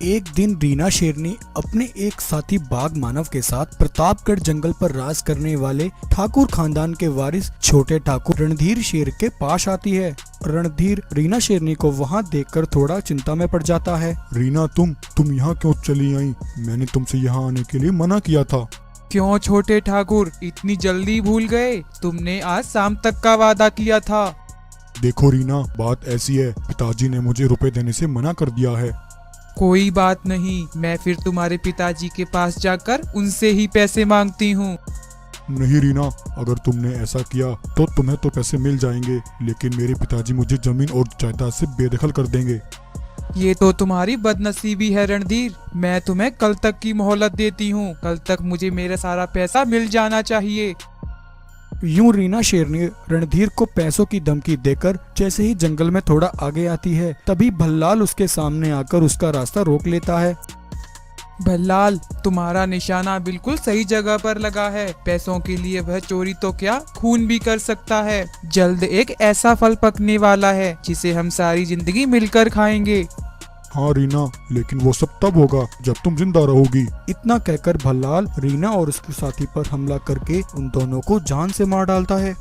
एक दिन रीना शेरनी अपने एक साथी बाघ मानव के साथ प्रतापगढ़ जंगल पर राज करने वाले ठाकुर खानदान के वारिस छोटे ठाकुर रणधीर शेर के पास आती है। रणधीर रीना शेरनी को वहां देखकर थोड़ा चिंता में पड़ जाता है। रीना, तुम यहाँ क्यों चली आई? मैंने तुमसे यहाँ आने के लिए मना किया था। क्यों छोटे ठाकुर, इतनी जल्दी भूल गए? तुमने आज शाम तक का वादा किया था। देखो रीना, बात ऐसी है, पिताजी ने मुझे रुपए देने से मना कर दिया है। कोई बात नहीं, मैं फिर तुम्हारे पिताजी के पास जाकर उनसे ही पैसे मांगती हूँ। नहीं रीना, अगर तुमने ऐसा किया तो तुम्हें तो पैसे मिल जाएंगे, लेकिन मेरे पिताजी मुझे जमीन और जायदाद से बेदखल कर देंगे। ये तो तुम्हारी बदनसीबी है रणधीर। मैं तुम्हें कल तक की मोहलत देती हूँ। कल तक मुझे मेरा सारा पैसा मिल जाना चाहिए। यूं रीना शेरनी रणधीर को पैसों की धमकी देकर जैसे ही जंगल में थोड़ा आगे आती है, तभी भल्लाल उसके सामने आकर उसका रास्ता रोक लेता है। भल्लाल, तुम्हारा निशाना बिल्कुल सही जगह पर लगा है। पैसों के लिए वह चोरी तो क्या, खून भी कर सकता है। जल्द एक ऐसा फल पकने वाला है जिसे हम सारी जिंदगी मिलकर खाएंगे। हाँ रीना, लेकिन वो सब तब होगा जब तुम जिंदा रहोगी। इतना कहकर भल्लाल रीना और उसके साथी पर हमला करके उन दोनों को जान से मार डालता है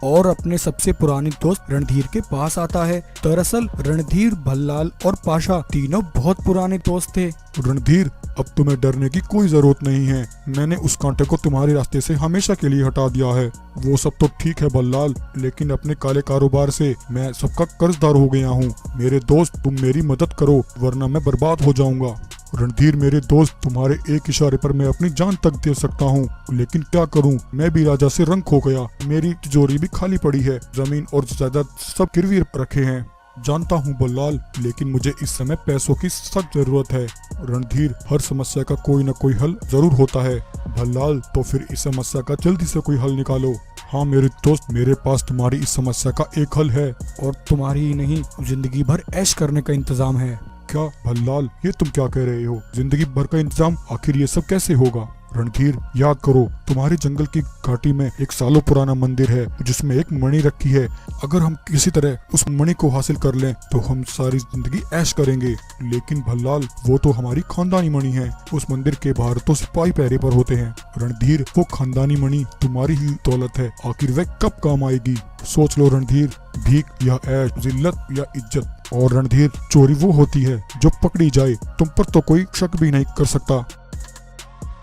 और अपने सबसे पुराने दोस्त रणधीर के पास आता है। दरअसल रणधीर, भल्लाल और पाशा तीनों बहुत पुराने दोस्त थे। रणधीर, अब तुम्हें डरने की कोई जरूरत नहीं है। मैंने उस कांटे को तुम्हारे रास्ते से हमेशा के लिए हटा दिया है। वो सब तो ठीक है भल्लाल, लेकिन अपने काले कारोबार से मैं सबका कर्जदार हो गया हूँ। मेरे दोस्त, तुम मेरी मदद करो, वरना मैं बर्बाद हो जाऊंगा। रणधीर मेरे दोस्त, तुम्हारे एक इशारे पर मैं अपनी जान तक दे सकता हूँ, लेकिन क्या करूँ, मैं भी राजा से रंग खो गया। मेरी तिजोरी भी खाली पड़ी है, जमीन और जायदाद सब गिरवी रखे हैं। जानता हूँ भल्लाल, लेकिन मुझे इस समय पैसों की सख्त जरूरत है। रणधीर, हर समस्या का कोई न कोई हल जरूर होता है। भल्लाल, तो फिर इस समस्या का जल्दी से कोई हल निकालो। हाँ मेरे दोस्त, मेरे पास तुम्हारी इस समस्या का एक हल है। और तुम्हारी ही नहीं, जिंदगी भर ऐश करने का इंतजाम है। क्या भल्लाल, ये तुम क्या कह रहे हो? जिंदगी भर का इंतजाम? आखिर ये सब कैसे होगा? रणधीर, याद करो, तुम्हारे जंगल की घाटी में एक सालों पुराना मंदिर है जिसमें एक मणि रखी है। अगर हम किसी तरह उस मणि को हासिल कर लें तो हम सारी जिंदगी ऐश करेंगे। लेकिन भल्लाल, वो तो हमारी खानदानी मणि है। उस मंदिर के बाहर तो सिपाही पहरे पर होते हैं। रणधीर, वो खानदानी मणि तुम्हारी ही दौलत है। आखिर वह कब काम आएगी? सोच लो रणधीर, भीख या ऐश, जिल्लत या इज्जत। और रणधीर, चोरी वो होती है जो पकड़ी जाए, तुम पर तो कोई शक भी नहीं कर सकता।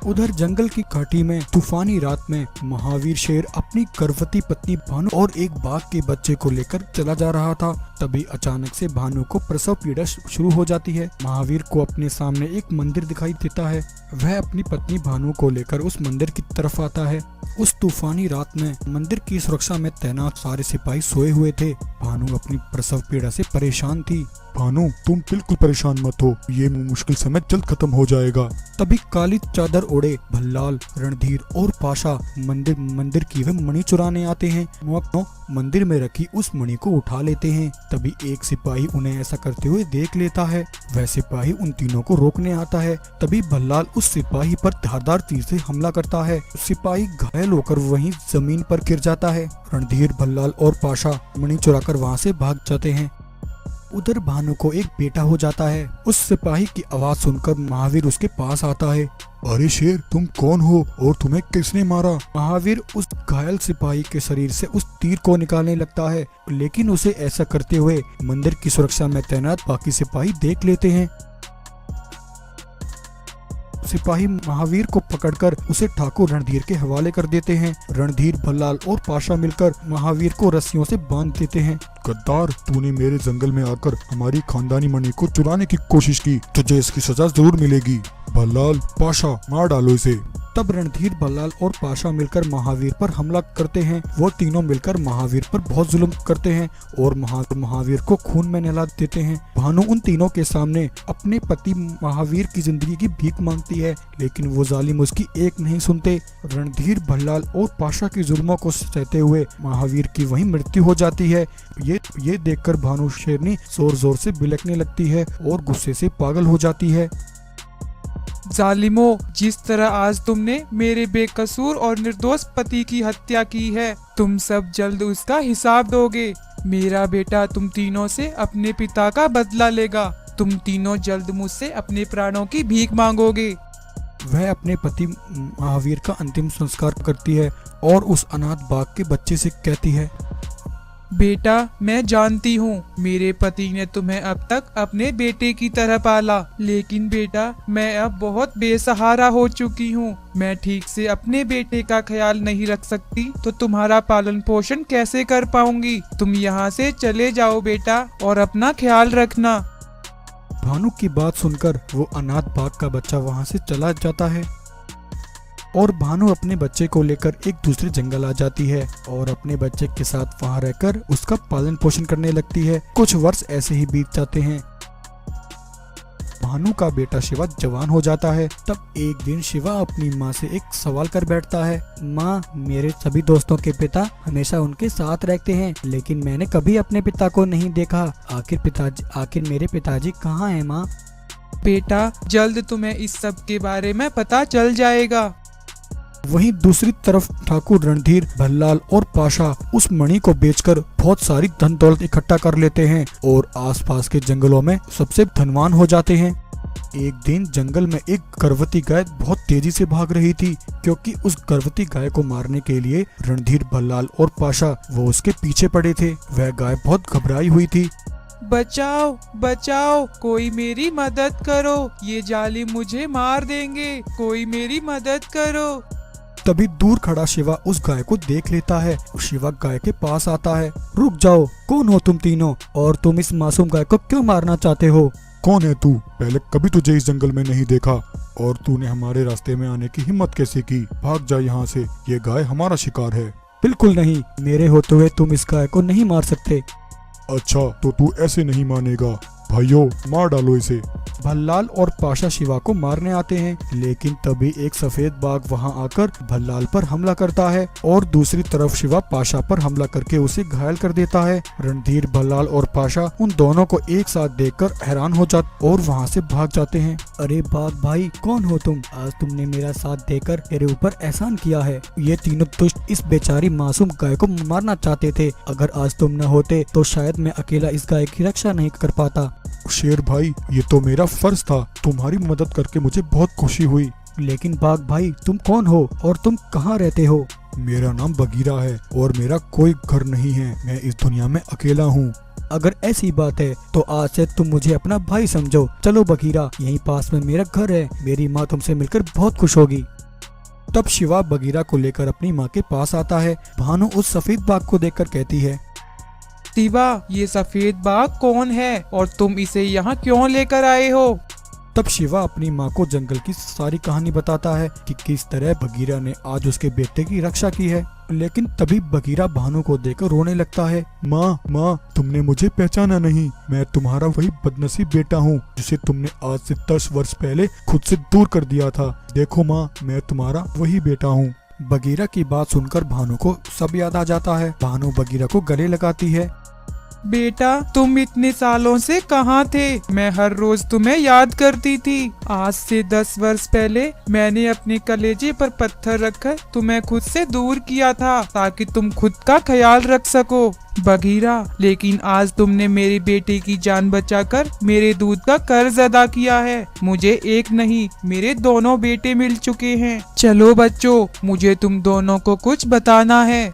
उधर जंगल की घाटी में तूफानी रात में महावीर शेर अपनी गर्भवती पत्नी भानु और एक बाघ के बच्चे को लेकर चला जा रहा था। तभी अचानक से भानु को प्रसव पीड़ा शुरू हो जाती है। महावीर को अपने सामने एक मंदिर दिखाई देता है। वह अपनी पत्नी भानु को लेकर उस मंदिर की तरफ आता है। उस तूफानी रात में मंदिर की सुरक्षा में तैनात सारे सिपाही सोए हुए थे। भानु अपनी प्रसव पीड़ा से परेशान थी। भानु, तुम बिल्कुल परेशान मत हो, ये मुश्किल समय जल्द खत्म हो जाएगा। तभी काली चादर ओढ़े भल्लाल, रणधीर और पाशा मंदिर की वह मणि चुराने आते हैं। वो मंदिर में रखी उस मणि को उठा लेते हैं। तभी एक सिपाही उन्हें ऐसा करते हुए देख लेता है। वह सिपाही उन तीनों को रोकने आता है। तभी भल्लाल उस सिपाही पर धारदार तीर से हमला करता है। सिपाही घायल होकर वहीं जमीन पर गिर जाता है। रणधीर, भल्लाल और पाशा मणि चुराकर वहां से भाग जाते हैं। उधर भानु को एक बेटा हो जाता है। उस सिपाही की आवाज सुनकर महावीर उसके पास आता है। अरे शेर, तुम कौन हो और तुम्हें किसने मारा? महावीर उस घायल सिपाही के शरीर से उस तीर को निकालने लगता है, लेकिन उसे ऐसा करते हुए मंदिर की सुरक्षा में तैनात बाकी सिपाही देख लेते हैं। सिपाही महावीर को पकड़कर उसे ठाकुर रणधीर के हवाले कर देते हैं। रणधीर, भल्लाल और पाशा मिलकर महावीर को रस्सियों से बांध देते हैं। गद्दार, तूने मेरे जंगल में आकर हमारी खानदानी मणि को चुराने की कोशिश की, तुझे इसकी सजा जरूर मिलेगी। भल्लाल, पाशा, मार डालो इसे। तब रणधीर, भल्लाल और पाशा मिलकर महावीर पर हमला करते हैं। वो तीनों मिलकर महावीर पर बहुत जुल्म करते हैं और महावीर को खून में नहला देते हैं। भानु उन तीनों के सामने अपने पति महावीर की जिंदगी की भीख मांगती है, लेकिन वो जालिम उसकी एक नहीं सुनते। रणधीर, भल्लाल और पाशा के जुल्मों को सहते हुए महावीर की वहीं मृत्यु हो जाती है। ये देखकर भानु शेरनी जोर जोर से बिलखने लगती है और गुस्से से पागल हो जाती है। जालिमो, जिस तरह आज तुमने मेरे बेकसूर और निर्दोष पति की हत्या की है, तुम सब जल्द उसका हिसाब दोगे। मेरा बेटा तुम तीनों से अपने पिता का बदला लेगा। तुम तीनों जल्द मुझसे अपने प्राणों की भीख मांगोगे। वह अपने पति महावीर का अंतिम संस्कार करती है और उस अनाथ बाघ के बच्चे से कहती है, बेटा, मैं जानती हूँ मेरे पति ने तुम्हें अब तक अपने बेटे की तरह पाला, लेकिन बेटा मैं अब बहुत बेसहारा हो चुकी हूँ। मैं ठीक से अपने बेटे का ख्याल नहीं रख सकती तो तुम्हारा पालन पोषण कैसे कर पाऊंगी। तुम यहाँ से चले जाओ बेटा और अपना ख्याल रखना। भानु की बात सुनकर वो अनाथ बाघ का बच्चा वहाँ से चला जाता है और भानु अपने बच्चे को लेकर एक दूसरे जंगल आ जाती है और अपने बच्चे के साथ वहाँ रहकर उसका पालन पोषण करने लगती है। कुछ वर्ष ऐसे ही बीत जाते हैं। भानु का बेटा शिवा जवान हो जाता है। तब एक दिन शिवा अपनी माँ से एक सवाल कर बैठता है, माँ, मेरे सभी दोस्तों के पिता हमेशा उनके साथ रहते हैं, लेकिन मैंने कभी अपने पिता को नहीं देखा। आखिर मेरे पिताजी कहाँ हैं माँ? बेटा, जल्द तुम्हें इस सब के बारे में पता चल जाएगा। वहीं दूसरी तरफ ठाकुर रणधीर, भल्लाल और पाशा उस मणि को बेचकर बहुत सारी धन दौलत इकट्ठा कर लेते हैं और आसपास के जंगलों में सबसे धनवान हो जाते हैं। एक दिन जंगल में एक गर्भवती गाय बहुत तेजी से भाग रही थी, क्योंकि उस गर्भवती गाय को मारने के लिए रणधीर, भल्लाल और पाशा वो उसके पीछे पड़े थे। वह गाय बहुत घबराई हुई थी। बचाओ बचाओ, कोई मेरी मदद करो, ये जालिम मुझे मार देंगे, कोई मेरी मदद करो। तभी दूर खड़ा शिवा उस गाय को देख लेता है। शिवा गाय के पास आता है। रुक जाओ, कौन हो तुम तीनों और तुम इस मासूम गाय को क्यों मारना चाहते हो? कौन है तू? पहले कभी तुझे इस जंगल में नहीं देखा और तूने हमारे रास्ते में आने की हिम्मत कैसे की? भाग जा यहाँ से, ये गाय हमारा शिकार है। बिल्कुल नहीं, मेरे होते हुए तुम इस गाय को नहीं मार सकते। अच्छा, तो तू ऐसे नहीं मानेगा। भाइयों, मार डालो इसे। भल्लाल और पाशा शिवा को मारने आते हैं, लेकिन तभी एक सफेद बाघ वहां आकर भल्लाल पर हमला करता है और दूसरी तरफ शिवा पाशा पर हमला करके उसे घायल कर देता है। रणधीर, भल्लाल और पाशा उन दोनों को एक साथ देखकर हैरान हो जाते और वहां से भाग जाते हैं। अरे बाघ भाई, कौन हो तुम? आज तुमने मेरा साथ देकर मेरे ऊपर एहसान किया है। ये तीनों दुष्ट इस बेचारी मासूम गाय को मारना चाहते थे। अगर आज तुम न होते तो शायद मैं अकेला इस गाय की रक्षा नहीं कर पाता। शेर भाई, ये तो मेरा फर्ज था। तुम्हारी मदद करके मुझे बहुत खुशी हुई। लेकिन बाघ भाई, तुम कौन हो और तुम कहाँ रहते हो? मेरा नाम बगीरा है और मेरा कोई घर नहीं है। मैं इस दुनिया में अकेला हूँ। अगर ऐसी बात है तो आज से तुम मुझे अपना भाई समझो। चलो बगीरा, यहीं पास में मेरा घर है। मेरी माँ तुमसे मिलकर बहुत खुश होगी। तब शिवा बगीरा को लेकर अपनी माँ के पास आता है। भानु उस सफेद बाघ को देखकर कहती है, शिवा, ये सफेद बाघ कौन है और तुम इसे यहाँ क्यों लेकर आए हो? तब शिवा अपनी माँ को जंगल की सारी कहानी बताता है कि किस तरह बगीरा ने आज उसके बेटे की रक्षा की है। लेकिन तभी बगीरा भानु को देखकर रोने लगता है। माँ, तुमने मुझे पहचाना नहीं। मैं तुम्हारा वही बदनसीब बेटा हूँ जिसे तुमने आज से 10 वर्ष पहले खुद से दूर कर दिया था। देखो माँ, मैं तुम्हारा वही बेटा हूँ। बगीरा की बात सुनकर भानु को सब याद आ जाता है। भानु बगीरा को गले लगाती है। बेटा, तुम इतने सालों से कहाँ थे? मैं हर रोज तुम्हें याद करती थी। आज से 10 वर्ष पहले मैंने अपने कलेजे पर पत्थर रखकर तुम्हें खुद से दूर किया था ताकि तुम खुद का ख्याल रख सको बगीरा। लेकिन आज तुमने मेरे बेटे की जान बचाकर मेरे दूध का कर्ज अदा किया है। मुझे एक नहीं, मेरे दोनों बेटे मिल चुके हैं। चलो बच्चों, मुझे तुम दोनों को कुछ बताना है।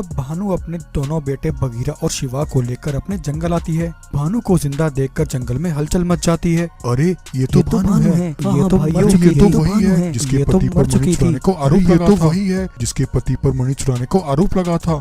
अब भानु अपने दोनों बेटे बगीरा और शिवा को लेकर अपने जंगल आती है। भानु को जिंदा देखकर जंगल में हलचल मच जाती है। अरे ये तो भानु है। ये तो भाइयों, ये तो वही भानु है जिसके पति पर मणि चुराने को आरोप लगा था। वही है जिसके पति पर मणि चुराने को आरोप लगा था।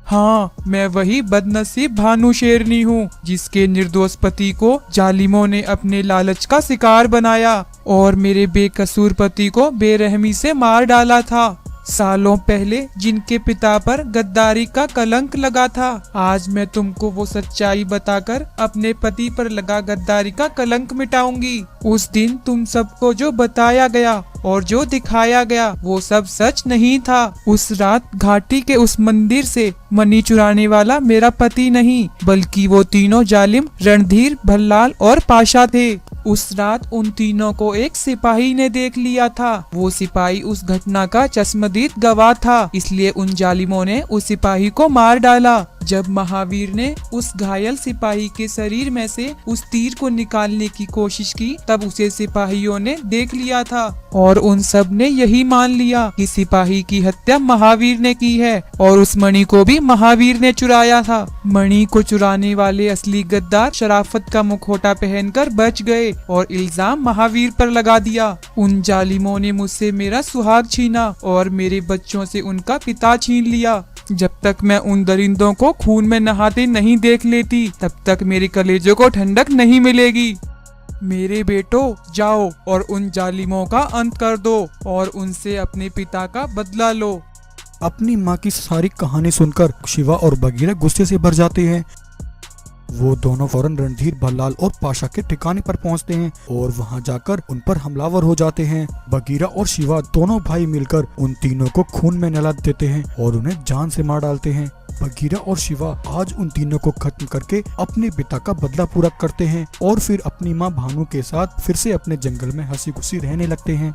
हाँ, मैं वही बदनसीब भानु शेरनी हूँ जिसके निर्दोष पति को जालिमों ने अपने लालच का शिकार बनाया और मेरे बेकसूर पति को बेरहमी से मार डाला था। सालों पहले जिनके पिता पर गद्दारी का कलंक लगा था, आज मैं तुमको वो सच्चाई बताकर अपने पति पर लगा गद्दारी का कलंक मिटाऊंगी। उस दिन तुम सबको जो बताया गया और जो दिखाया गया वो सब सच नहीं था। उस रात घाटी के उस मंदिर से मणि चुराने वाला मेरा पति नहीं, बल्कि वो तीनों जालिम रणधीर, भल्लाल और पाशा थे। उस रात उन तीनों को एक सिपाही ने देख लिया था। वो सिपाही उस घटना का चश्मदीद गवाह था, इसलिए उन जालिमों ने उस सिपाही को मार डाला। जब महावीर ने उस घायल सिपाही के शरीर में से उस तीर को निकालने की कोशिश की, तब उसे सिपाहियों ने देख लिया था और उन सब ने यही मान लिया कि सिपाही की हत्या महावीर ने की है और उस मणि को भी महावीर ने चुराया था। मणि को चुराने वाले असली गद्दार शराफत का मुखौटा पहनकर बच गए और इल्जाम महावीर पर लगा दिया। उन जालिमों ने मुझसे मेरा सुहाग छीना और मेरे बच्चों से उनका पिता छीन लिया। जब तक मैं उन दरिंदों को खून में नहाते नहीं देख लेती, तब तक मेरे कलेजों को ठंडक नहीं मिलेगी। मेरे बेटो, जाओ और उन जालिमों का अंत कर दो और उनसे अपने पिता का बदला लो। अपनी माँ की सारी कहानी सुनकर शिवा और बगीरा गुस्से से भर जाते हैं। वो दोनों फौरन रणधीर, भल्लाल और पाशा के ठिकाने पर पहुंचते हैं और वहां जाकर उन पर हमलावर हो जाते हैं। बगीरा और शिवा दोनों भाई मिलकर उन तीनों को खून में नहला देते हैं और उन्हें जान से मार डालते हैं। बगीरा और शिवा आज उन तीनों को खत्म करके अपने पिता का बदला पूरा करते हैं और फिर अपनी माँ भानु के साथ फिर से अपने जंगल में हंसी खुशी रहने लगते हैं।